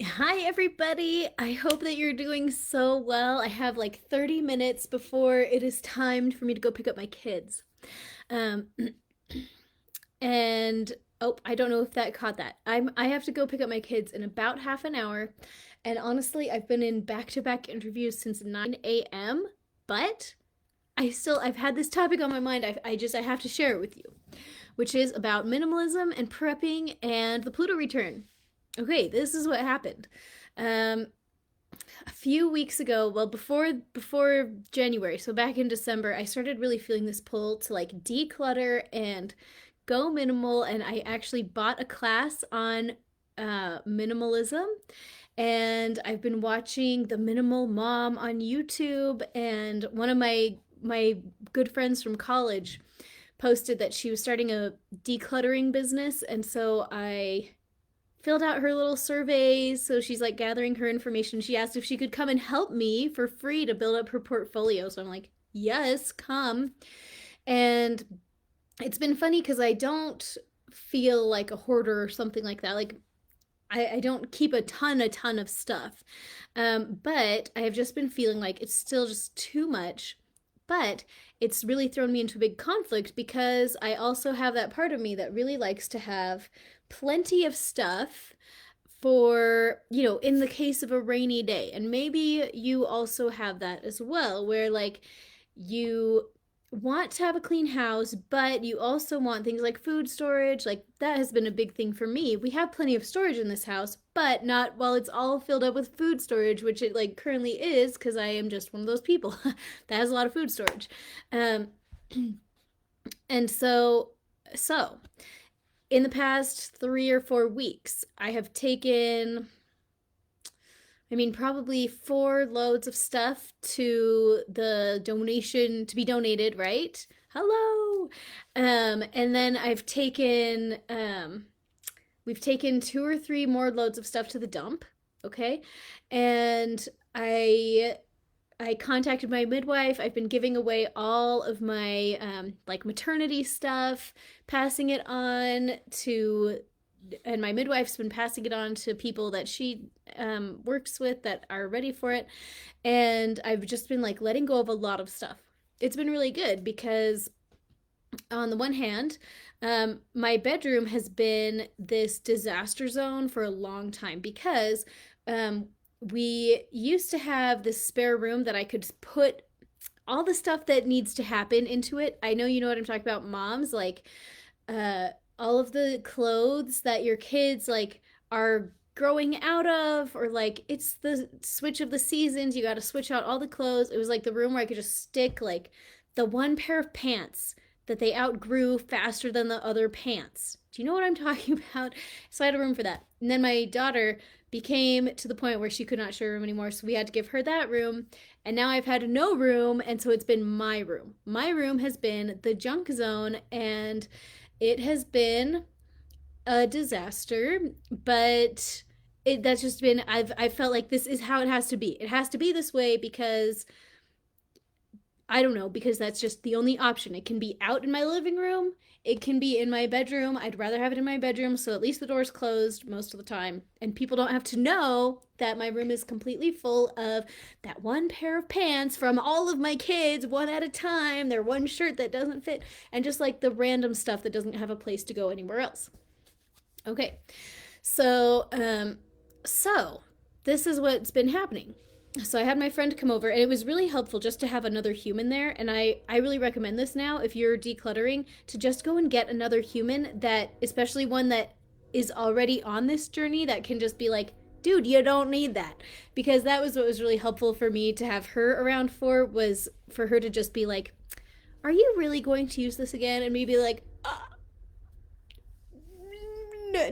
Hi, everybody. I hope that you're doing so well. I have like 30 minutes before it is time for me to go pick up my kids. Um, and oh, I don't know if that caught that. I have to go pick up my kids in about half an hour. And honestly, I've been in back-to-back interviews since 9 a.m., but I've had this topic on my mind. I have to share it with you, which is about minimalism and prepping and the Pluto return. Okay, this is what happened. Um, a few weeks ago, well, before January, so back in December, I started really feeling this pull to like declutter and go minimal, and I actually bought a class on minimalism, and I've been watching the Minimal Mom on YouTube, and one of my good friends from college posted that she was starting a decluttering business, and so I filled out her little surveys. So she's like gathering her information. She asked if she could come and help me for free to build up her portfolio. So I'm like, yes, come. And it's been funny because I don't feel like a hoarder or something like that. Like I don't keep a ton of stuff. But I have just been feeling like it's still just too much. But it's really thrown me into a big conflict because I also have that part of me that really likes to have plenty of stuff for, in the case of a rainy day. And maybe you also have that as well, where like you want to have a clean house, but you also want things like food storage. Like that has been a big thing for me. We have plenty of storage in this house, but not while it's all filled up with food storage, which it like currently is because I am just one of those people that has a lot of food storage. Um, and so in the past 3 or 4 weeks, I have taken, probably 4 loads of stuff to the donation to be donated, right? Hello. And then we've taken 2 or 3 more loads of stuff to the dump. Okay. And I contacted my midwife. I've been giving away all of my like maternity stuff, passing it on to, and my midwife's been passing it on to people that she works with that are ready for it. And I've just been like letting go of a lot of stuff. It's been really good because, on the one hand, my bedroom has been this disaster zone for a long time because we used to have this spare room that I could put all the stuff that needs to happen into it. I know you know what I'm talking about, moms, like uh all of the clothes that your kids like are growing out of, or like it's the switch of the seasons, you got to switch out all the clothes. It was like the room where I could just stick like the one pair of pants that they outgrew faster than the other pants. Do you know what I'm talking about? So I had a room for that. And then my daughter became to the point where she could not share a room anymore, so we had to give her that room. And now I've had no room, and so it's been my room. My room has been the junk zone, and it has been a disaster, but that's just been, I've felt like this is how it has to be. It has to be this way because I don't know, because that's just the only option. It can be out in my living room, it can be in my bedroom. I'd rather have it in my bedroom, so at least the door's closed most of the time. And people don't have to know that my room is completely full of that one pair of pants from all of my kids, one at a time, their one shirt that doesn't fit, and just like the random stuff that doesn't have a place to go anywhere else. Okay, so so this is what's been happening. So I had my friend come over, and it was really helpful just to have another human there. And I really recommend this now if you're decluttering, to just go and get another human, that especially one that is already on this journey, that can just be like, dude, you don't need that. Because that was what was really helpful for me to have her around for, was for her to just be like, are you really going to use this again? And me be like,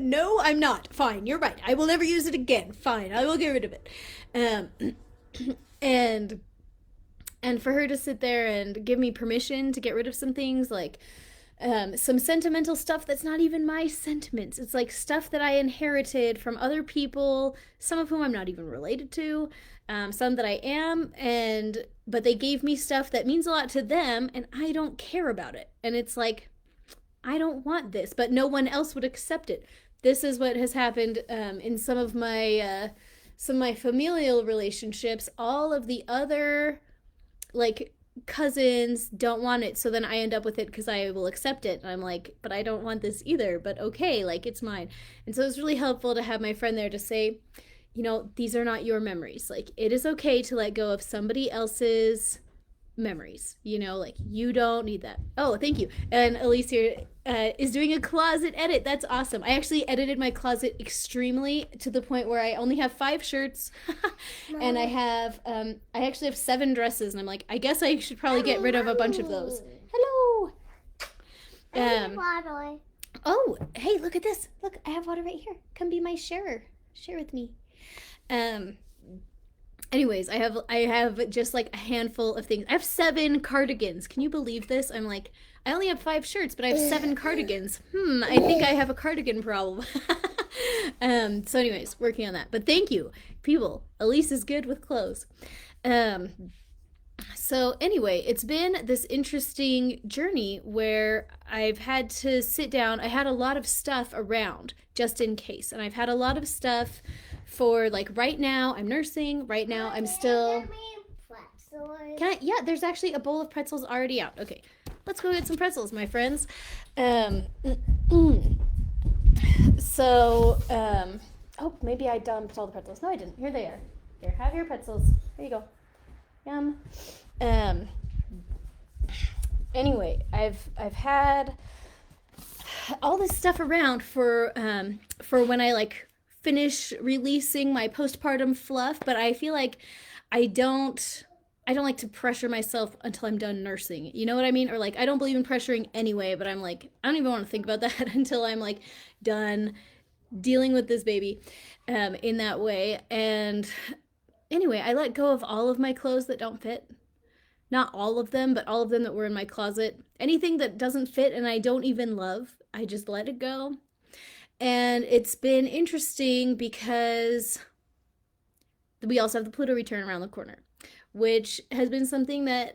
no, I'm not. Fine, you're right. I will never use it again. Fine, I will get rid of it. Um, and and for her to sit there and give me permission to get rid of some things, like some sentimental stuff that's not even my sentiments. It's like stuff that I inherited from other people, some of whom I'm not even related to, some that I am, and but they gave me stuff that means a lot to them, and I don't care about it. And it's like, I don't want this, but no one else would accept it. this is what has happened in some of my familial relationships. All of the other like cousins don't want it, so then I end up with it because I will accept it, and I'm like, but I don't want this either, but okay, like it's mine. And so it's really helpful to have my friend there to say, these are not your memories. Like it is okay to let go of somebody else's memories. Like you don't need that. Oh, thank you. And Elise here is doing a closet edit. That's awesome. I actually edited my closet extremely to the point where I only have 5 shirts, and I actually have 7 dresses, and I'm like, I guess I should probably get rid of a bunch of those. Hello. Oh, hey, look at this. Look, I have water right here. Come be my sharer. Share with me. Anyways, I have just like a handful of things. I have 7 cardigans. Can you believe this? I'm like, I only have 5 shirts, but I have 7 cardigans. I think I have a cardigan problem. So anyways, working on that. But thank you, people. Elise is good with clothes. So anyway, it's been this interesting journey where I've had to sit down. I had a lot of stuff around just in case, and I've had a lot of stuff for like right now. I'm nursing. Right now, I'm still. Can I? Yeah, there's actually a bowl of pretzels already out. Okay, let's go get some pretzels, my friends. Oh, maybe I dumped all the pretzels. No, I didn't. Here they are. Here, have your pretzels. There you go. Yum. Anyway, I've had all this stuff around for when I like finish releasing my postpartum fluff, but I feel like I don't like to pressure myself until I'm done nursing. You know what I mean? Or like I don't believe in pressuring anyway, but I'm like I don't even want to think about that until I'm like done dealing with this baby in that way. And anyway, I let go of all of my clothes that don't fit. Not all of them, but all of them that were in my closet. Anything that doesn't fit and I don't even love, I just let it go. And it's been interesting because we also have the Pluto return around the corner, which has been something that,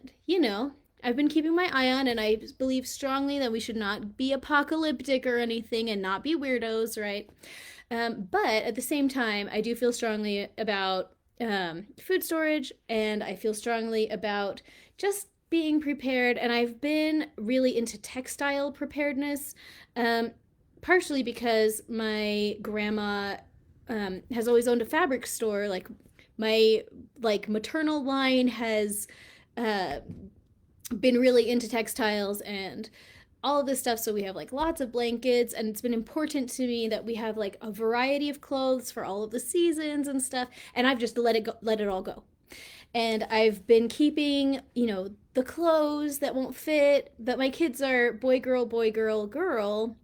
I've been keeping my eye on, and I believe strongly that we should not be apocalyptic or anything and not be weirdos, right? But at the same time, I do feel strongly about food storage, and I feel strongly about just being prepared. And I've been really into textile preparedness, partially because my grandma has always owned a fabric store. Like my maternal line has been really into textiles and all of this stuff. So we have like lots of blankets, and it's been important to me that we have like a variety of clothes for all of the seasons and stuff. And I've just let it all go. And I've been keeping, the clothes that won't fit, but my kids are boy, girl, girl.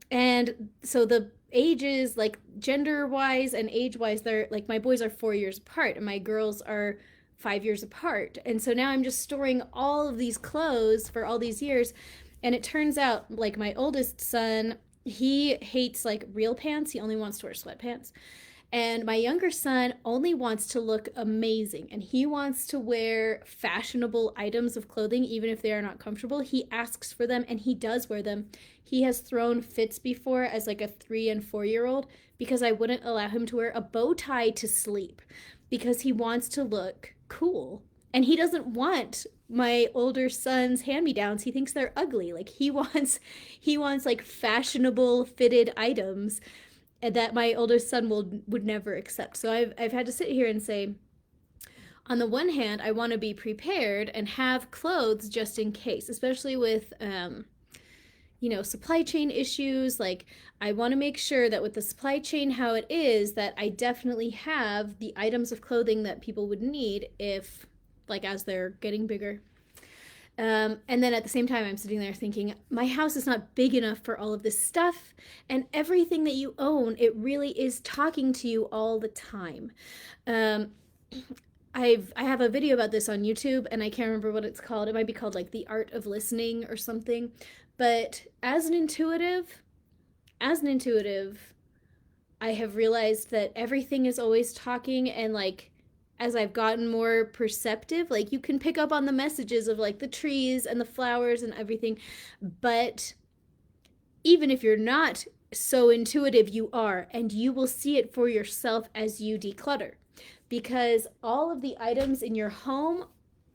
And so the ages, like gender wise and age wise, they're like my boys are 4 years apart and my girls are 5 years apart. And so now I'm just storing all of these clothes for all these years. And it turns out, like, my oldest son, he hates like real pants. He only wants to wear sweatpants. And my younger son only wants to look amazing, and he wants to wear fashionable items of clothing even if they are not comfortable. He asks for them and he does wear them. He has thrown fits before as like a 3 and 4-year-old because I wouldn't allow him to wear a bow tie to sleep because he wants to look cool. And he doesn't want my older son's hand-me-downs. He thinks they're ugly. Like he wants like fashionable fitted items that my oldest son would never accept. So I've had to sit here and say, on the one hand, I want to be prepared and have clothes just in case, especially with supply chain issues. Like I want to make sure that with the supply chain how it is, that I definitely have the items of clothing that people would need if, like, as they're getting bigger. And then at the same time, I'm sitting there thinking, my house is not big enough for all of this stuff, and everything that you own, it really is talking to you all the time. I have a video about this on YouTube, and I can't remember what it's called. It might be called like The Art of Listening or something. But as an intuitive, I have realized that everything is always talking, and like as I've gotten more perceptive, like you can pick up on the messages of like the trees and the flowers and everything. But even if you're not so intuitive you are, and you will see it for yourself as you declutter, because all of the items in your home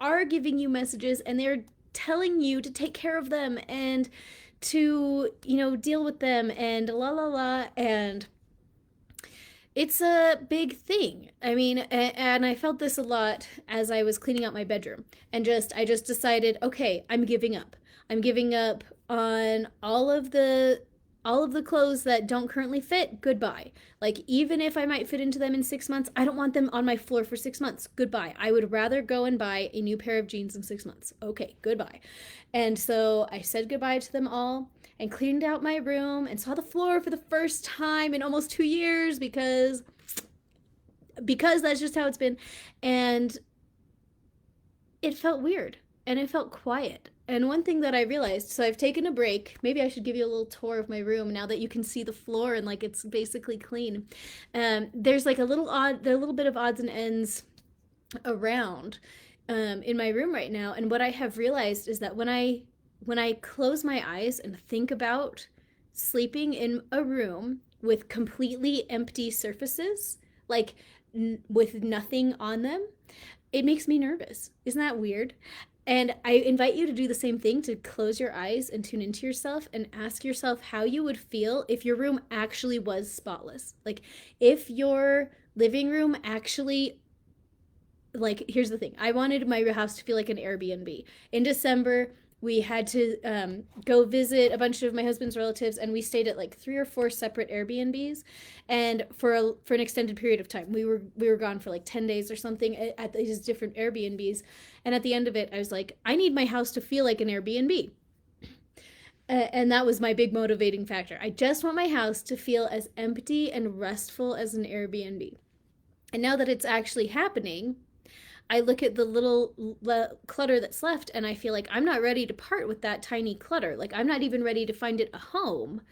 are giving you messages, and they're telling you to take care of them and to, deal with them and la la la. And it's a big thing. I mean, and I felt this a lot as I was cleaning out my bedroom, and I just decided, okay, I'm giving up. I'm giving up on all of the clothes that don't currently fit. Goodbye. Like, even if I might fit into them in 6 months, I don't want them on my floor for 6 months. Goodbye. I would rather go and buy a new pair of jeans in 6 months. Okay, goodbye. And so I said goodbye to them all and cleaned out my room and saw the floor for the first time in almost 2 years, because that's just how it's been. And it felt weird, and it felt quiet. And one thing that I realized, so I've taken a break. Maybe I should give you a little tour of my room now that you can see the floor and like it's basically clean. There's like there are a little bit of odds and ends around in my room right now. And what I have realized is that when I close my eyes and think about sleeping in a room with completely empty surfaces, like with nothing on them, it makes me nervous. Isn't that weird? And I invite you to do the same thing, to close your eyes and tune into yourself and ask yourself how you would feel if your room actually was spotless. Like, if your living room actually, like, here's the thing. I wanted my house to feel like an Airbnb. In December, we had to go visit a bunch of my husband's relatives, and we stayed at like 3 or 4 separate Airbnbs, and for an extended period of time. We were gone for like 10 days or something at these different Airbnbs. And at the end of it, I was like, I need my house to feel like an Airbnb. And that was my big motivating factor. I just want my house to feel as empty and restful as an Airbnb. And now that it's actually happening, I look at the little clutter that's left, and I feel like I'm not ready to part with that tiny clutter. Like, I'm not even ready to find it a home,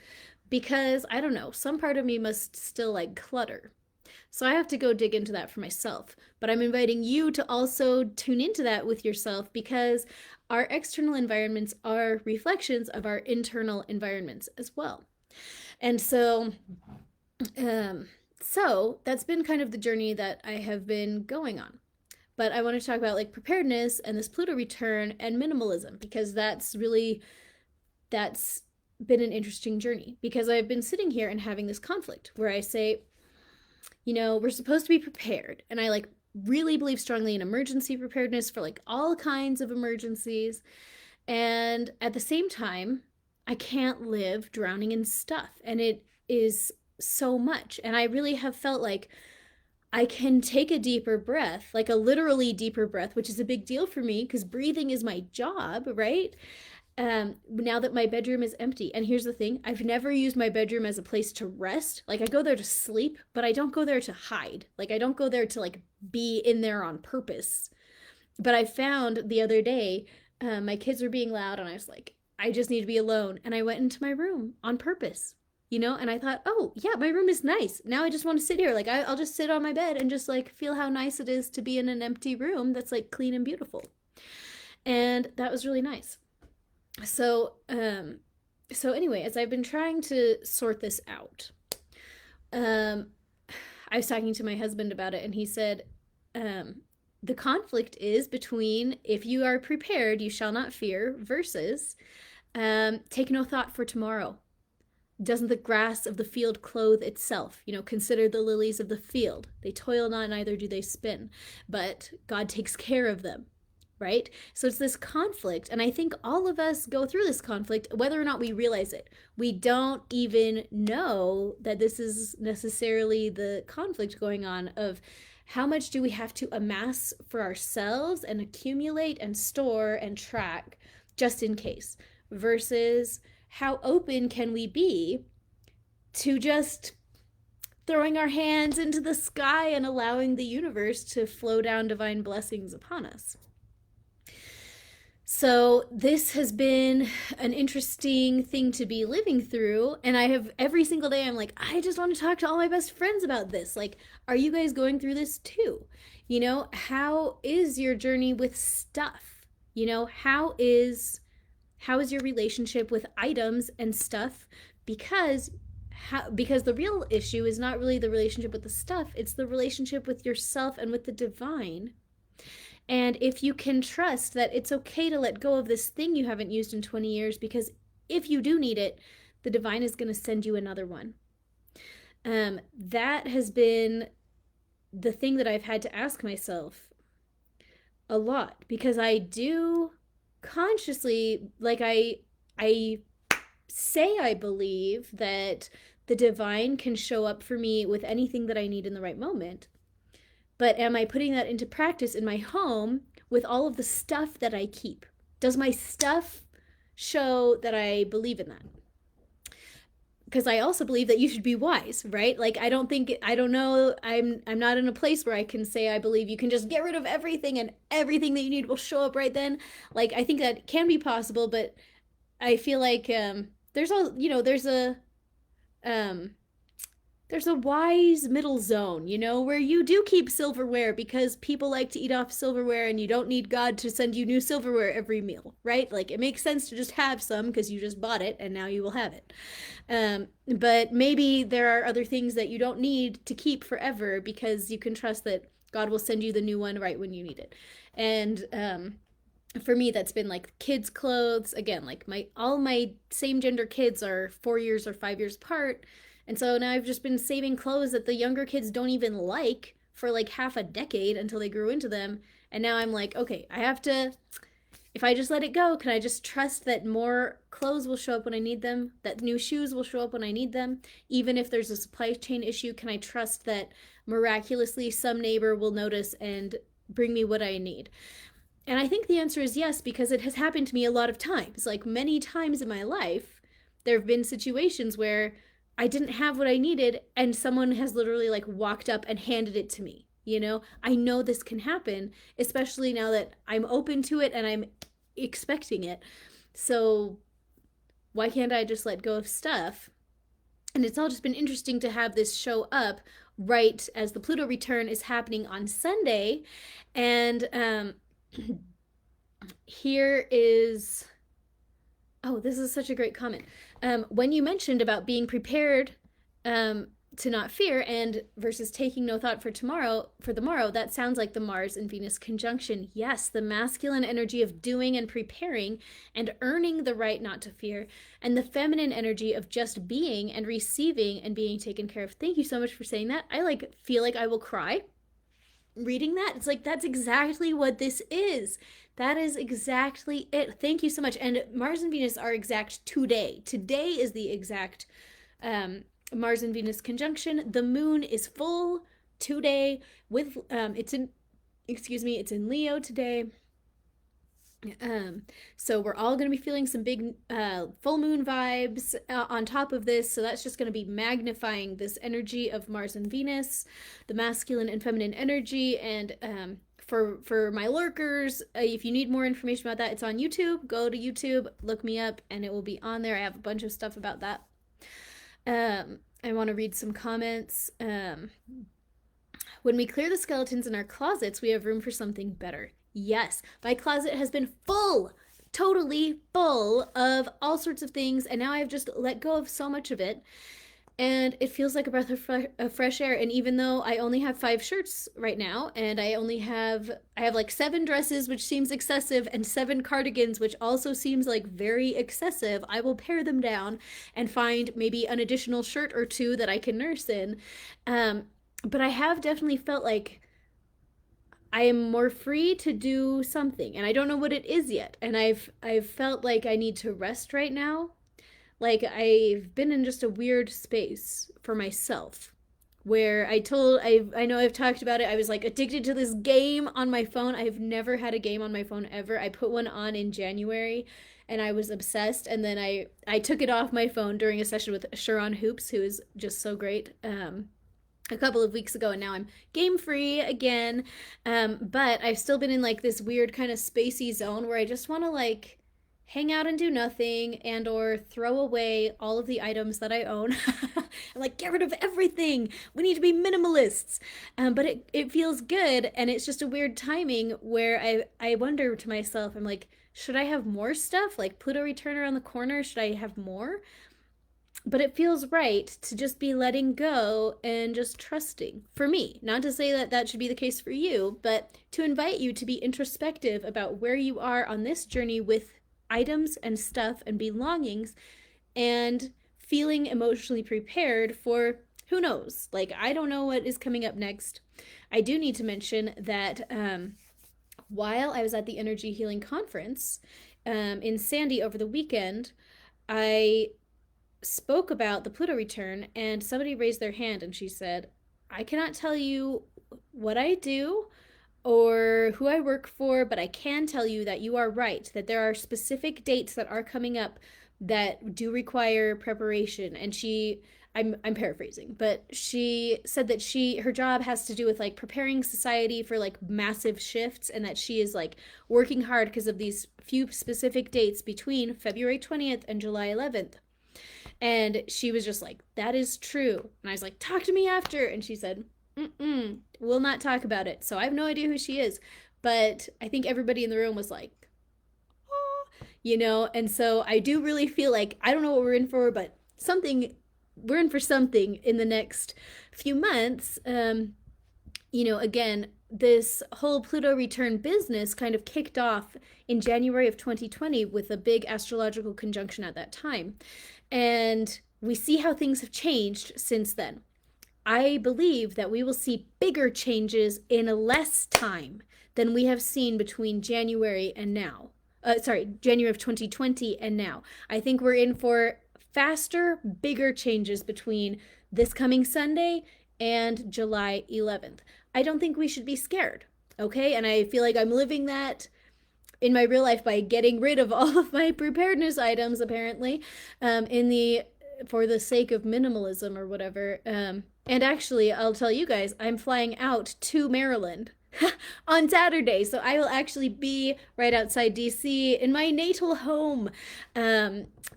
because I don't know, some part of me must still like clutter. So I have to go dig into that for myself. But I'm inviting you to also tune into that with yourself, because our external environments are reflections of our internal environments as well. And so that's been kind of the journey that I have been going on. But I want to talk about like preparedness and this Pluto return and minimalism, because that's been an interesting journey, because I've been sitting here and having this conflict where I say, we're supposed to be prepared. And I like really believe strongly in emergency preparedness for like all kinds of emergencies. And at the same time, I can't live drowning in stuff. And it is so much. And I really have felt like I can take a deeper breath, like a literally deeper breath, which is a big deal for me because breathing is my job, right? Now that my bedroom is empty. And here's the thing, I've never used my bedroom as a place to rest. Like, I go there to sleep, but I don't go there to hide. Like, I don't go there to like be in there on purpose. But I found the other day, my kids were being loud, and I was like, I just need to be alone. And I went into my room on purpose. And I thought, oh yeah, my room is nice. Now I just want to sit here. Like, I'll just sit on my bed and just like feel how nice it is to be in an empty room that's like clean and beautiful. And that was really nice. So anyway, as I've been trying to sort this out, I was talking to my husband about it, and he said, the conflict is between, if you are prepared, you shall not fear, versus take no thought for tomorrow. Doesn't the grass of the field clothe itself? Consider the lilies of the field. They toil not, neither do they spin, but God takes care of them, right? So it's this conflict, and I think all of us go through this conflict, whether or not we realize it. We don't even know that this is necessarily the conflict going on, of how much do we have to amass for ourselves and accumulate and store and track just in case, versus how open can we be to just throwing our hands into the sky and allowing the universe to flow down divine blessings upon us. So this has been an interesting thing to be living through. And I have, every single day, I'm like, I just want to talk to all my best friends about this. Like, are you guys going through this too? How is your journey with stuff? How is your relationship with items and stuff? Because because the real issue is not really the relationship with the stuff, it's the relationship with yourself and with the divine. And if you can trust that it's okay to let go of this thing you haven't used in 20 years, because if you do need it, the divine is going to send you another one. That has been the thing that I've had to ask myself a lot, because I do consciously, like, I say I believe that the divine can show up for me with anything that I need in the right moment. But am I putting that into practice in my home with all of the stuff that I keep? Does my stuff show that I believe in that? Because I also believe that you should be wise, right? Like, I don't know, I'm not in a place where I can say I believe you can just get rid of everything and everything that you need will show up right then. Like, I think that can be possible, but I feel like there's all, um there's a wise middle zone, where you do keep silverware because people like to eat off silverware and you don't need God to send you new silverware every meal, right? Like, it makes sense to just have some because you just bought it and now you will have it. But maybe there are other things that you don't need to keep forever because you can trust that God will send you the new one right when you need it. And for me, that's been like kids' clothes. Again, like all my same gender kids are 4 years or 5 years apart. And so now I've just been saving clothes that the younger kids don't even like for like half a decade until they grew into them. And now I'm like, okay, I have to, if I just let it go, can I just trust that more clothes will show up when I need them, that new shoes will show up when I need them? Even if there's a supply chain issue, can I trust that miraculously some neighbor will notice and bring me what I need? And I think the answer is yes, because it has happened to me a lot of times. Like, many times in my life, there have been situations where I didn't have what I needed and someone has literally like walked up and handed it to me. I know this can happen, especially now that I'm open to it and I'm expecting it. So why can't I just let go of stuff? And it's all just been interesting to have this show up right as the Pluto return is happening on Sunday. And here is, oh, this is such a great comment. When you mentioned about being prepared to not fear and versus taking no thought for the morrow, that sounds like the Mars and Venus conjunction. Yes, the masculine energy of doing and preparing and earning the right not to fear, and the feminine energy of just being and receiving and being taken care of. Thank you so much for saying that. I feel like I will cry reading that. It's like, that's exactly what this is. That is exactly it. Thank you so much. And Mars and Venus are exact today. Today is the exact Mars and Venus conjunction. The moon is full today with it's in Leo today. So we're all going to be feeling some big full moon vibes on top of this. So that's just going to be magnifying this energy of Mars and Venus, the masculine and feminine energy. And for my lurkers, if you need more information about that, it's on YouTube. Go to YouTube, look me up, and it will be on there. I have a bunch of stuff about that. I want to read some comments. When we clear the skeletons in our closets, we have room for something better. Yes, my closet has been full, totally full of all sorts of things, and now I've just let go of so much of it, and it feels like a breath of fresh air. And even though I only have 5 shirts right now, and I have like 7 dresses, which seems excessive, and 7 cardigans, which also seems like very excessive, I will pare them down and find maybe an additional shirt or 2 that I can nurse in. But I have definitely felt like I am more free to do something, and I don't know what it is yet. And I've felt like I need to rest right now. Like, I've been in just a weird space for myself where I know I've talked about it. I was like addicted to this game on my phone. I've never had a game on my phone ever. I put one on in January and I was obsessed, and then I took it off my phone during a session with Sharon Hoops, who is just so great. A couple of weeks ago, and now I'm game free again. But I've still been in like this weird kind of spacey zone where I just want to like hang out and do nothing, and or throw away all of the items that I own. I'm like, get rid of everything. We need to be minimalists. But it feels good, and it's just a weird timing where I wonder to myself, I'm like, should I have more stuff? Like, Pluto return around the corner, should I have more? But it feels right to just be letting go and just trusting for me. Not to say that that should be the case for you, but to invite you to be introspective about where you are on this journey with items and stuff and belongings, and feeling emotionally prepared for who knows. Like, I don't know what is coming up next. I do need to mention that while I was at the Energy Healing Conference in Sandy over the weekend, I spoke about the Pluto return, and somebody raised their hand and she said, I cannot tell you what I do or who I work for, but I can tell you that you are right, that there are specific dates that are coming up that do require preparation. And I'm paraphrasing, but she said that her job has to do with like preparing society for like massive shifts, and that she is like working hard because of these few specific dates between February 20th and July 11th. And she was just like, that is true. And I was like, talk to me after. And she said, we'll not talk about it. So I have no idea who she is. But I think everybody in the room was like, oh, and so I do really feel like, I don't know what we're in for, but we're in for something in the next few months. Again, this whole Pluto return business kind of kicked off in January of 2020 with a big astrological conjunction at that time. And we see how things have changed since then. I believe that we will see bigger changes in less time than we have seen between January and now. January of 2020 and now. I think we're in for faster, bigger changes between this coming Sunday and July 11th. I don't think we should be scared, okay? And I feel like I'm living that in my real life by getting rid of all of my preparedness items, apparently, for the sake of minimalism or whatever. And actually, I'll tell you guys, I'm flying out to Maryland on Saturday, so I will actually be right outside DC in my natal home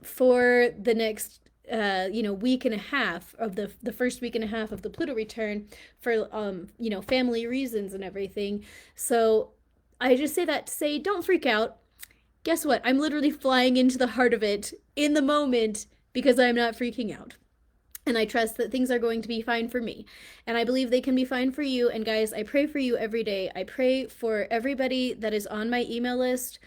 for the next week and a half of the first week and a half of the Pluto return for family reasons and everything. So I just say that to say, don't freak out. Guess what? I'm literally flying into the heart of it in the moment because I'm not freaking out. And I trust that things are going to be fine for me. And I believe they can be fine for you. And guys, I pray for you every day. I pray for everybody that is on my email list.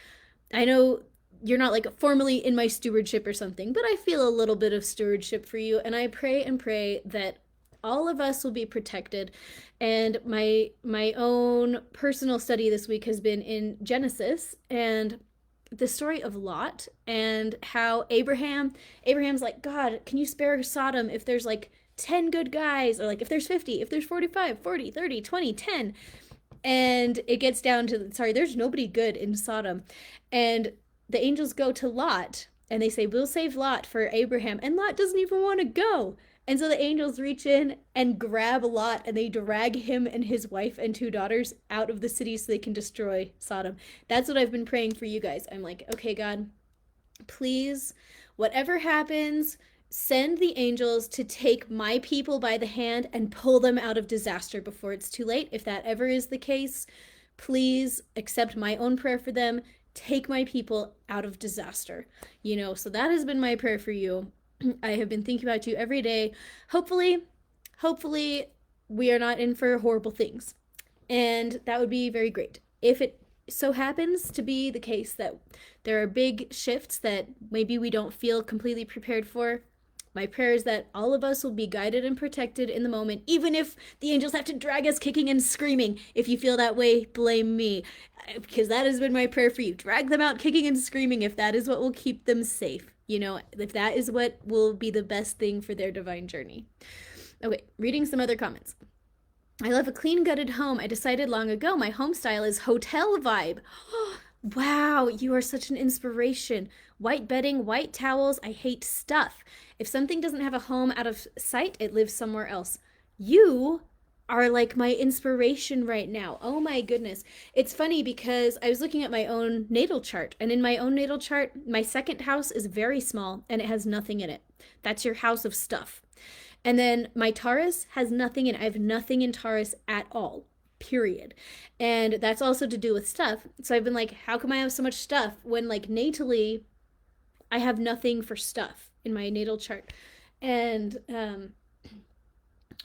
I know you're not like formally in my stewardship or something, but I feel a little bit of stewardship for you. And I pray and pray that all of us will be protected. And my own personal study this week has been in Genesis and the story of Lot, and how Abraham's like, God, can you spare Sodom if there's like 10 good guys, or like if there's 50, if there's 45, 40, 30, 20, 10. And it gets down to, there's nobody good in Sodom. And the angels go to Lot and they say, we'll save Lot for Abraham. And Lot doesn't even want to go. And so the angels reach in and grab Lot, and they drag him and his wife and two daughters out of the city so they can destroy Sodom. That's what I've been praying for you guys. I'm like, okay, God, please, whatever happens, send the angels to take my people by the hand and pull them out of disaster before it's too late. If that ever is the case, please accept my own prayer for them. Take my people out of disaster. So that has been my prayer for you. I have been thinking about you every day. Hopefully, we are not in for horrible things. And that would be very great. If it so happens to be the case that there are big shifts that maybe we don't feel completely prepared for, my prayer is that all of us will be guided and protected in the moment, even if the angels have to drag us kicking and screaming. If you feel that way, blame me, because that has been my prayer for you. Drag them out kicking and screaming if that is what will keep them safe. If that is what will be the best thing for their divine journey. Okay, reading some other comments. I love a clean-gutted home. I decided long ago my home style is hotel vibe. Wow, you are such an inspiration. White bedding, white towels. I hate stuff. If something doesn't have a home out of sight, it lives somewhere else. You are like my inspiration right now. Oh my goodness. It's funny because I was looking at my own natal chart, and in my own natal chart, my second house is very small and it has nothing in it. That's your house of stuff. And then my Taurus has nothing in it. I have nothing in Taurus at all, period. And that's also to do with stuff. So I've been like, how come I have so much stuff when like natally I have nothing for stuff in my natal chart? And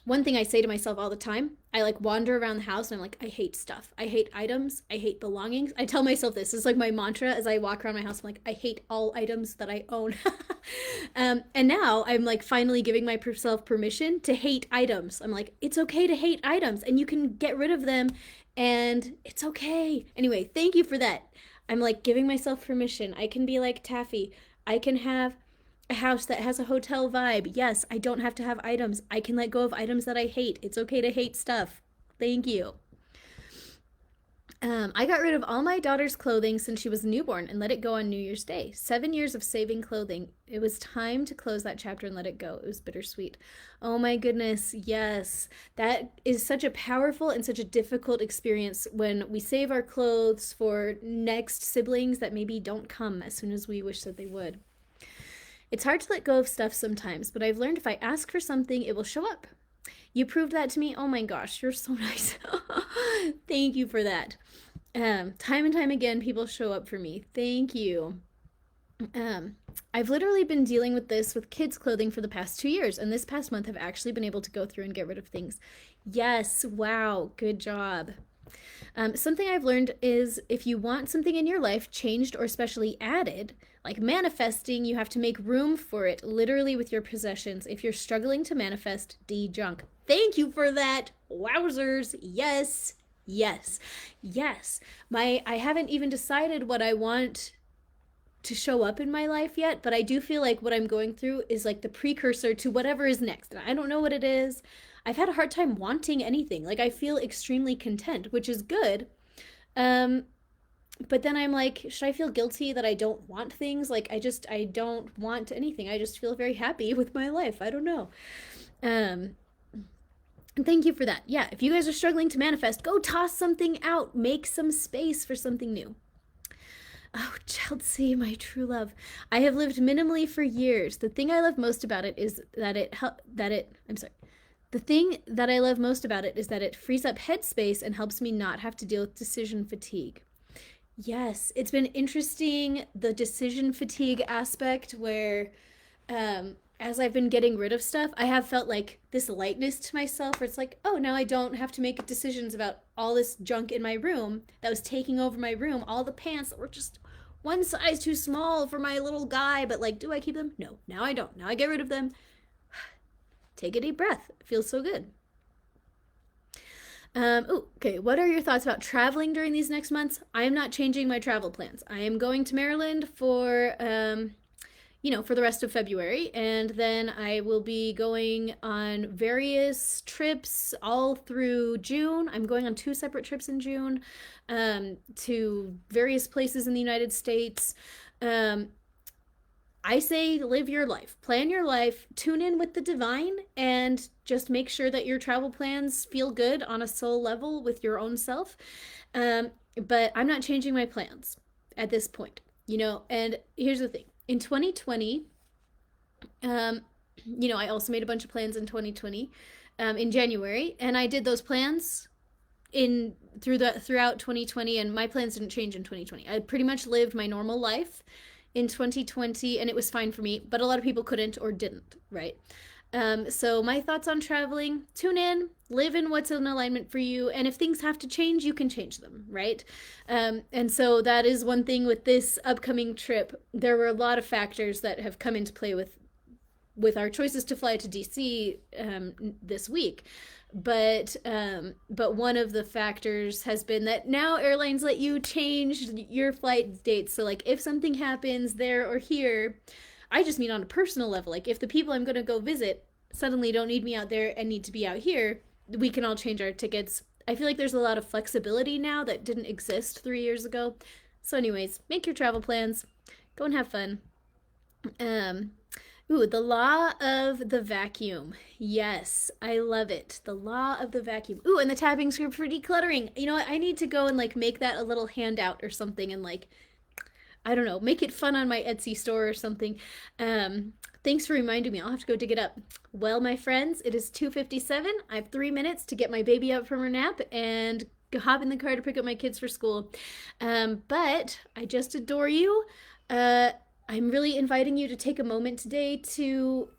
one thing I say to myself all the time, I like wander around the house and I'm like, I hate stuff. I hate items. I hate belongings. I tell myself this. It's like my mantra as I walk around my house. I'm like, I hate all items that I own. And now I'm like finally giving myself permission to hate items. I'm like, it's okay to hate items and you can get rid of them and it's okay. Anyway, thank you for that. I'm like giving myself permission. I can be like Taffy. I can have a house that has a hotel vibe. Yes, I don't have to have items. I can let go of items that I hate. It's okay to hate stuff. Thank you. I got rid of all my daughter's clothing since she was newborn and let it go on New Year's Day. 7 years of saving clothing. It was time to close that chapter and let it go. It was bittersweet. Oh my goodness, yes. That is such a powerful and such a difficult experience when we save our clothes for next siblings that maybe don't come as soon as we wish that they would. It's hard to let go of stuff sometimes, but I've learned if I ask for something, it will show up. You proved that to me. Oh my gosh, you're so nice. Thank you for that. Time and time again, people show up for me. Thank you. Um, I've literally been dealing with this with kids' clothing for the past 2 years, and this past month have actually been able to go through and get rid of things. Yes, wow, good job. Something I've learned is if you want something in your life changed or specially added, like manifesting, you have to make room for it, literally with your possessions. If you're struggling to manifest, de-junk. Thank you for that. Wowzers. Yes. Yes. Yes. I haven't even decided what I want to show up in my life yet, but I do feel like what I'm going through is like the precursor to whatever is next. And I don't know what it is. I've had a hard time wanting anything. Like I feel extremely content, which is good. Um, but then I'm like, should I feel guilty that I don't want things? Like I don't want anything. I just feel very happy with my life. I don't know. Um, thank you for that. Yeah, if you guys are struggling to manifest, go toss something out. Make some space for something new. Oh, Chelsea, my true love. I have lived minimally for years. The thing I love most about it is I'm sorry. The thing that I love most about it is that it frees up headspace and helps me not have to deal with decision fatigue. Yes, it's been interesting, the decision fatigue aspect where as I've been getting rid of stuff, I have felt like this lightness to myself where it's like, oh, now I don't have to make decisions about all this junk in my room that was taking over my room, all the pants that were just one size too small for my little guy, but like, do I keep them? No, now I don't. Now I get rid of them. Take a deep breath. It feels so good. Okay. What are your thoughts about traveling during these next months? I am not changing my travel plans. I am going to Maryland for, for the rest of February, and then I will be going on various trips all through June. I'm going on two separate trips in June, to various places in the United States. Um, I say live your life, plan your life, tune in with the divine, and just make sure that your travel plans feel good on a soul level with your own self. Um, but I'm not changing my plans at this point, And here's the thing: in 2020, um, I also made a bunch of plans in 2020, in January, and I did those plans throughout 2020, and my plans didn't change in 2020. I pretty much lived my normal life in 2020 and it was fine for me, but a lot of people couldn't or didn't, right? So my thoughts on traveling: tune in, live in what's in alignment for you, and if things have to change, you can change them, right? And so that is one thing with this upcoming trip. There were a lot of factors that have come into play with our choices to fly to DC this week. But one of the factors has been that now airlines let you change your flight dates. So like if something happens there or here, I just mean on a personal level. Like if the people I'm going to go visit suddenly don't need me out there and need to be out here, we can all change our tickets. I feel like there's a lot of flexibility now that didn't exist 3 years ago. So anyways, make your travel plans. Go and have fun. Um, the law of the vacuum. Yes, I love it. The law of the vacuum. Ooh, and the tapping script for decluttering. You know what? I need to go and like make that a little handout or something and like, I don't know, make it fun on my Etsy store or something. Thanks for reminding me. I'll have to go dig it up. Well, my friends, it is 2:57. I have 3 minutes to get my baby up from her nap and hop in the car to pick up my kids for school. But I just adore you. I'm really inviting you to take a moment today to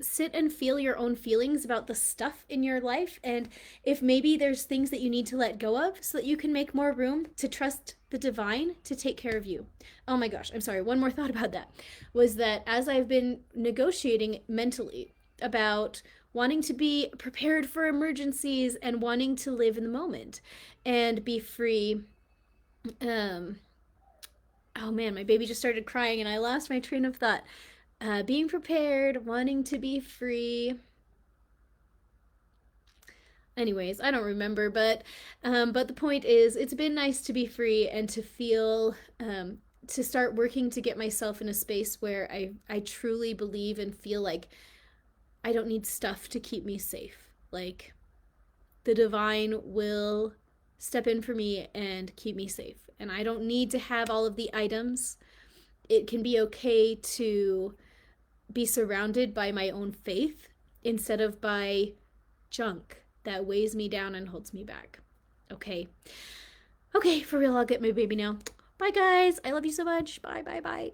sit and feel your own feelings about the stuff in your life, and if maybe there's things that you need to let go of so that you can make more room to trust the divine to take care of you. Oh my gosh, I'm sorry. One more thought about that was that as I've been negotiating mentally about wanting to be prepared for emergencies and wanting to live in the moment and be free, um oh man, my baby just started crying and I lost my train of thought. Being prepared, wanting to be free. Anyways, I don't remember, but the point is, it's been nice to be free and to feel to start working to get myself in a space where I truly believe and feel like I don't need stuff to keep me safe. Like the divine will step in for me and keep me safe, and I don't need to have all of the items. It can be okay to be surrounded by my own faith instead of by junk that weighs me down and holds me back. Okay. Okay, for real, I'll get my baby now. Bye, guys. I love you so much. Bye, bye, bye.